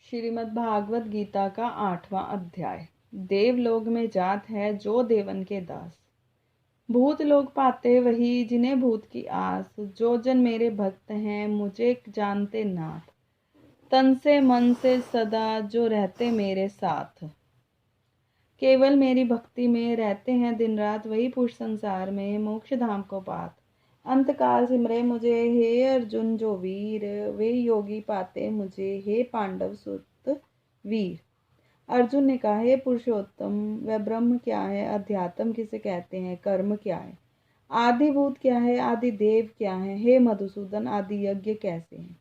श्रीमद् भागवत गीता का 8वां अध्याय। देवलोक में जात है जो देवन के दास। भूत लोग पाते वही जिन्हें भूत की आस। जो जन मेरे भक्त हैं मुझे जानते नाथ। तन से मन से सदा जो रहते मेरे साथ। केवल मेरी भक्ति में रहते हैं दिन रात। वही पुरुष संसार में मोक्ष धाम को पात। अंतकाल सिमरे मुझे हे अर्जुन जो वीर। वे योगी पाते मुझे हे पांडव सुत वीर। अर्जुन ने कहा, हे पुरुषोत्तम, वह ब्रह्म क्या है, अध्यात्म किसे कहते हैं, कर्म क्या है, आदिभूत क्या है, आदि देव क्या है, हे मधुसूदन, आदि यज्ञ कैसे हैं,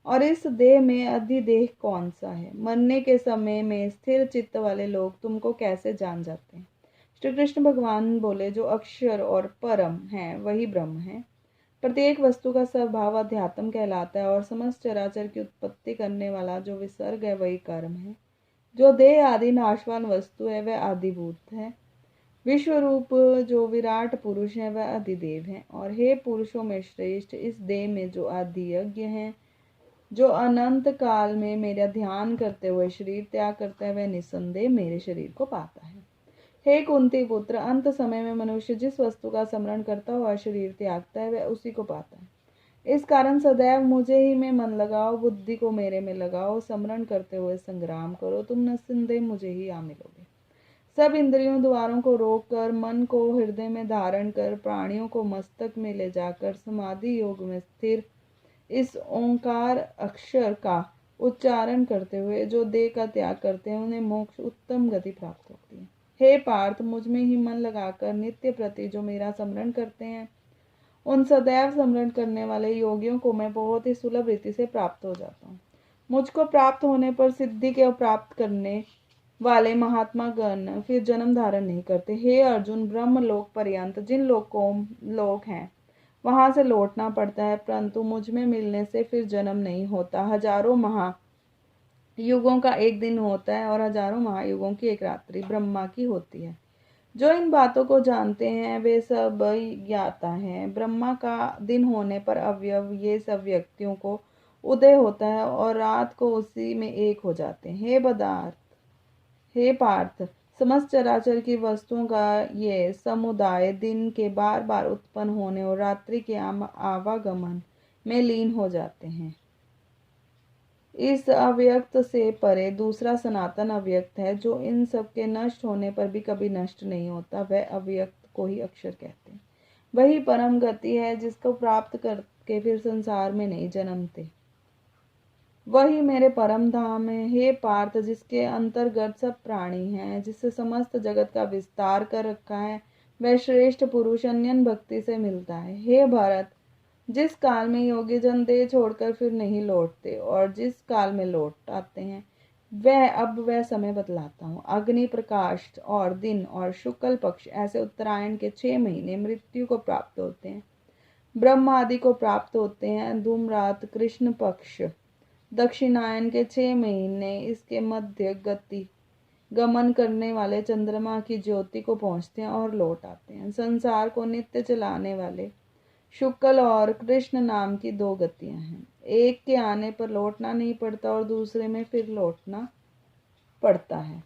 और इस देह में अधिदेह कौन सा है। मरने के समय में स्थिर चित्त वाले लोग तुमको कैसे जान जाते हैं। श्री कृष्ण भगवान बोले, जो अक्षर और परम है वही ब्रह्म है। प्रत्येक वस्तु का स्वभाव अध्यात्म कहलाता है और समस्त चराचर की उत्पत्ति करने वाला जो विसर्ग है वही कर्म है। जो देह आदि नाशवान वस्तु है वह आदिभूत है। विश्व रूप जो विराट पुरुष है वह अधिदेव है। और हे पुरुषों में श्रेष्ठ, इस देह में जो आदियज्ञ है, जो अनंत काल में मेरा ध्यान करते हुए शरीर त्याग करता है, वह निसंदेह मेरे शरीर को पाता है। हे कुंती पुत्र, अंत समय में मनुष्य जिस वस्तु का स्मरण करता हुआ शरीर त्यागता है वह उसी को पाता है। इस कारण सदैव मुझे ही में मन लगाओ, बुद्धि को मेरे में लगाओ, स्मरण करते हुए संग्राम करो, तुम निसंदेह मुझे ही आ मिलोगे। सब इंद्रियों द्वारों को रोक कर, मन को हृदय में धारण कर, प्राणियों को मस्तक में ले जाकर समाधि योग में स्थिर इस ओंकार अक्षर का उच्चारण करते हुए जो देह का त्याग करते हैं उन्हें मोक्ष उत्तम गति प्राप्त होती है। हे पार्थ, मुझ में ही मन लगाकर नित्य प्रति जो मेरा स्मरण करते हैं, उन सदैव स्मरण करने वाले योगियों को मैं बहुत ही सुलभ रीति से प्राप्त हो जाता हूँ। मुझको प्राप्त होने पर सिद्धि के प्राप्त करने वाले महात्मा गण फिर जन्म धारण नहीं करते। हे अर्जुन, ब्रह्म लोक पर्यंत जिन लोक हैं वहां से लौटना पड़ता है, परंतु मुझ में मिलने से फिर जन्म नहीं होता। हजारों महायुगों का एक दिन होता है और हजारों महायुगों की एक रात्रि ब्रह्मा की होती है। जो इन बातों को जानते हैं वे सब ज्ञाता हैं। ब्रह्मा का दिन होने पर अवयव ये सब व्यक्तियों को उदय होता है और रात को उसी में एक हो जाते हैं। हे पार्थ, समस्त चराचर की वस्तुओं का ये समुदाय दिन के बार बार उत्पन्न होने और रात्रि के आवागमन में लीन हो जाते हैं। इस अव्यक्त से परे दूसरा सनातन अव्यक्त है, जो इन सब के नष्ट होने पर भी कभी नष्ट नहीं होता। वह अव्यक्त को ही अक्षर कहते हैं। वही परम गति है जिसको प्राप्त करके फिर संसार में नहीं जन्मते। वही मेरे परम धाम है। हे पार्थ, जिसके अंतर्गत सब प्राणी हैं, जिससे समस्त जगत का विस्तार कर रखा है, वह श्रेष्ठ पुरुष अन्यन भक्ति से मिलता है। हे भरत, जिस काल में योगी जन देह छोड़कर फिर नहीं लौटते और जिस काल में लौट आते हैं, वह समय बतलाता हूँ। अग्नि प्रकाश और दिन और शुक्ल पक्ष ऐसे उत्तरायण के 6 महीने मृत्यु को प्राप्त होते हैं, ब्रह्म आदि को प्राप्त होते हैं। धूमरात कृष्ण पक्ष दक्षिणायन के 6 महीने इसके मध्य गति गमन करने वाले चंद्रमा की ज्योति को पहुंचते हैं और लौट आते हैं। संसार को नित्य चलाने वाले शुक्ल और कृष्ण नाम की 2 गतियां हैं। एक के आने पर लौटना नहीं पड़ता और दूसरे में फिर लौटना पड़ता है।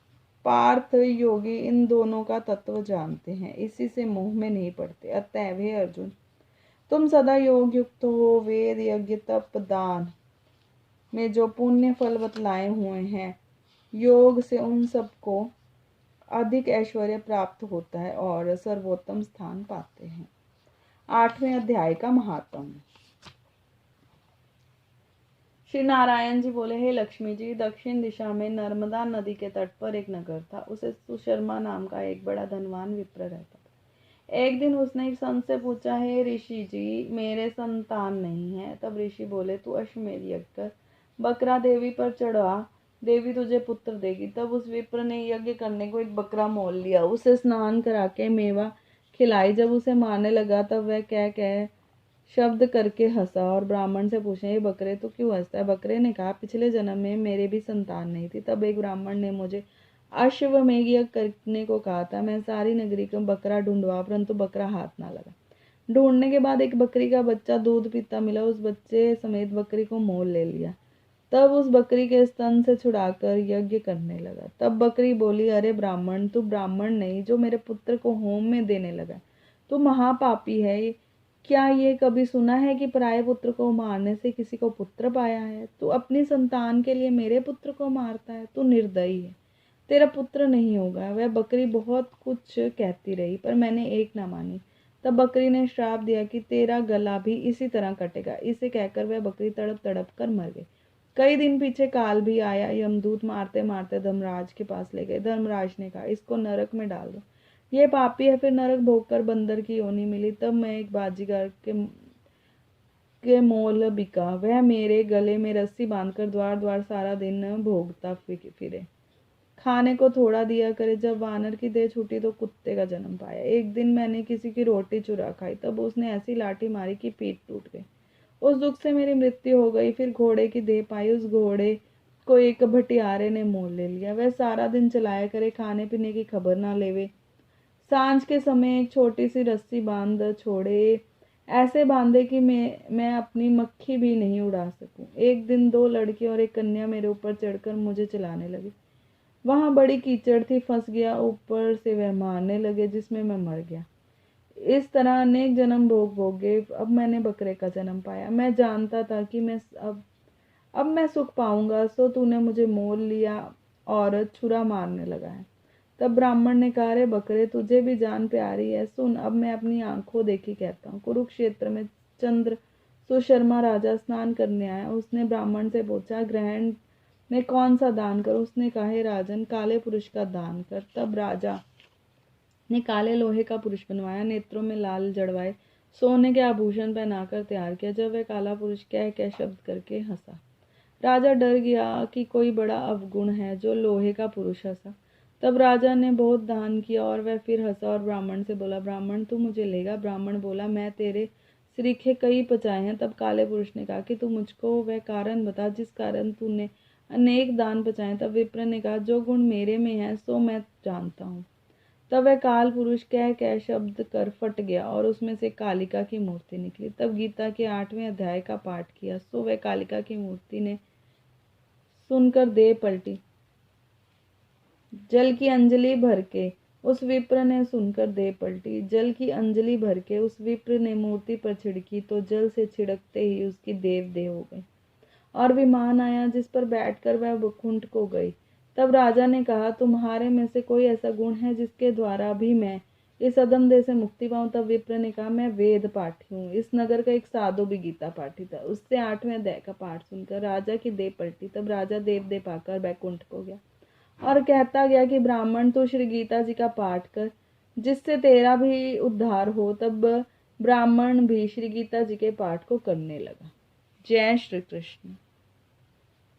पार्थ, योगी इन दोनों का तत्व जानते हैं, इसी से मोह में नहीं पड़ते। अतएव हे अर्जुन, तुम सदा योग युक्त हो। वेद यज्ञ तप दान में जो पुण्य फल बतलाए हुए हैं, योग से उन सबको अधिक ऐश्वर्य प्राप्त होता है और सर्वोत्तम स्थान पाते हैं। 8वें अध्याय का महात्म। श्री नारायण जी बोले, हे लक्ष्मी जी, दक्षिण दिशा में नर्मदा नदी के तट पर एक नगर था। उसे सुशर्मा नाम का एक बड़ा धनवान विप्र रहता था। एक दिन उसने एक संत से पूछा, हे ऋषि जी, मेरे संतान नहीं है। तब ऋषि बोले, तू अश्वमेध यज्ञ कर, बकरा देवी पर चढ़ा, देवी तुझे पुत्र देगी। तब उस विप्र ने यज्ञ करने को एक बकरा मोल लिया, उसे स्नान करा के मेवा खिलाई। जब उसे मारने लगा तब वह कह शब्द करके हंसा और ब्राह्मण से पूछा, ये बकरे तो क्यों हंसता है। बकरे ने कहा, पिछले जन्म में मेरे भी संतान नहीं थी। तब एक ब्राह्मण ने मुझे अश्वमेध यज्ञ करने को कहा था। मैं सारी नगरी को बकरा ढूंढवा, परंतु बकरा हाथ ना लगा। ढूंढने के बाद एक बकरी का बच्चा दूध पीता मिला। उस बच्चे समेत बकरी को मोल ले लिया। तब उस बकरी के स्तन से छुड़ाकर यज्ञ करने लगा। तब बकरी बोली, अरे ब्राह्मण, तू ब्राह्मण नहीं जो मेरे पुत्र को होम में देने लगा, तू महापापी है। क्या ये कभी सुना है कि पराये पुत्र को मारने से किसी को पुत्र पाया है? तू अपनी संतान के लिए मेरे पुत्र को मारता है, तू निर्दयी है, तेरा पुत्र नहीं होगा। वह बकरी बहुत कुछ कहती रही, पर मैंने एक ना मानी। तब बकरी ने श्राप दिया कि तेरा गला भी इसी तरह कटेगा। इसे कहकर वह बकरी तड़प तड़प कर मर गई। कई दिन पीछे काल भी आया। यमदूत मारते मारते धर्मराज के पास ले गए। धर्मराज ने कहा, इसको नरक में डाल दो, ये पापी है। फिर नरक भोगकर बंदर की योनि मिली। तब मैं एक बाजीगर के मोल बिका। वह मेरे गले में रस्सी बांधकर द्वार द्वार सारा दिन भोगता फिरे, खाने को थोड़ा दिया करे। जब वानर की देह छूटी तो कुत्ते का जन्म पाया। एक दिन मैंने किसी की रोटी चुरा खाई, तब उसने ऐसी लाठी मारी कि पीठ टूट गई। उस दुख से मेरी मृत्यु हो गई। फिर घोड़े की देह पाई। उस घोड़े को एक भटियारे ने मोल ले लिया। वह सारा दिन चलाया करे, खाने पीने की खबर ना लेवे। सांझ के समय एक छोटी सी रस्सी बांध छोड़े, ऐसे बांधे कि मैं अपनी मक्खी भी नहीं उड़ा सकूं। एक दिन 2 लड़के और एक कन्या मेरे ऊपर चढ़कर मुझे चलाने लगे। वहां बड़ी कीचड़ थी, फंस गया। ऊपर से वह मारने लगे, जिसमें मैं मर गया। इस तरह अनेक जन्म भोग भोगे। अब मैंने बकरे का जन्म पाया। मैं जानता था कि अब मैं सुख पाऊंगा, सो तूने मुझे मोल लिया और छुरा मारने लगा है। तब ब्राह्मण ने कहा, रे बकरे, तुझे भी जान प्यारी है, सुन। अब मैं अपनी आंखों देखी कहता हूँ। कुरुक्षेत्र में चंद्र सुशर्मा राजा स्नान करने आया। उसने ब्राह्मण से पूछा, ग्रहण में कौन सा दान करूं? उसने कहा, हे राजन, काले पुरुष का दान कर। तब राजा ने काले लोहे का पुरुष बनवाया, नेत्रों में लाल जड़वाए, सोने के आभूषण पहनाकर तैयार किया। जब वह काला पुरुष कह कह शब्द करके हंसा, राजा डर गया कि कोई बड़ा अवगुण है जो लोहे का पुरुष हंसा। तब राजा ने बहुत दान किया और वह फिर हंसा और ब्राह्मण से बोला, ब्राह्मण, तू मुझे लेगा? ब्राह्मण बोला, मैं तेरे श्रीखे कई पचाए हैं। तब काले पुरुष ने कहा कि तू मुझको वह कारण बता जिस कारण तूने अनेक दान पचाए। तब विप्र ने कहा, जो गुण मेरे में है सो मैं जानता हूँ। तब वह काल पुरुष कह शब्द कर फट गया और उसमें से कालिका की मूर्ति निकली। तब गीता के 8वें अध्याय का पाठ किया, सो वह कालिका की मूर्ति ने सुनकर देह पलटी। जल की अंजलि भर के उस विप्र ने सुनकर देह पलटी। जल की अंजलि भर के उस विप्र ने मूर्ति पर छिड़की, तो जल से छिड़कते ही उसकी देह हो गई और विमान आया जिस पर बैठकर वह वैकुंठ को गई। तब राजा ने कहा, तुम्हारे में से कोई ऐसा गुण है जिसके द्वारा भी मैं इस अधम देह से मुक्ति पाऊं? तब विप्र ने कहा, मैं वेद पाठी हूँ। इस नगर का एक साधु भी गीता पाठी था। उससे 8वें अध्याय का पाठ सुनकर राजा की देह पलटी। तब राजा देव पाकर वैकुंठ को गया और कहता गया कि ब्राह्मण, तू श्री गीता जी का पाठ कर जिससे तेरा भी उद्धार हो। तब ब्राह्मण भी श्री गीता जी के पाठ को करने लगा। जय श्री कृष्ण।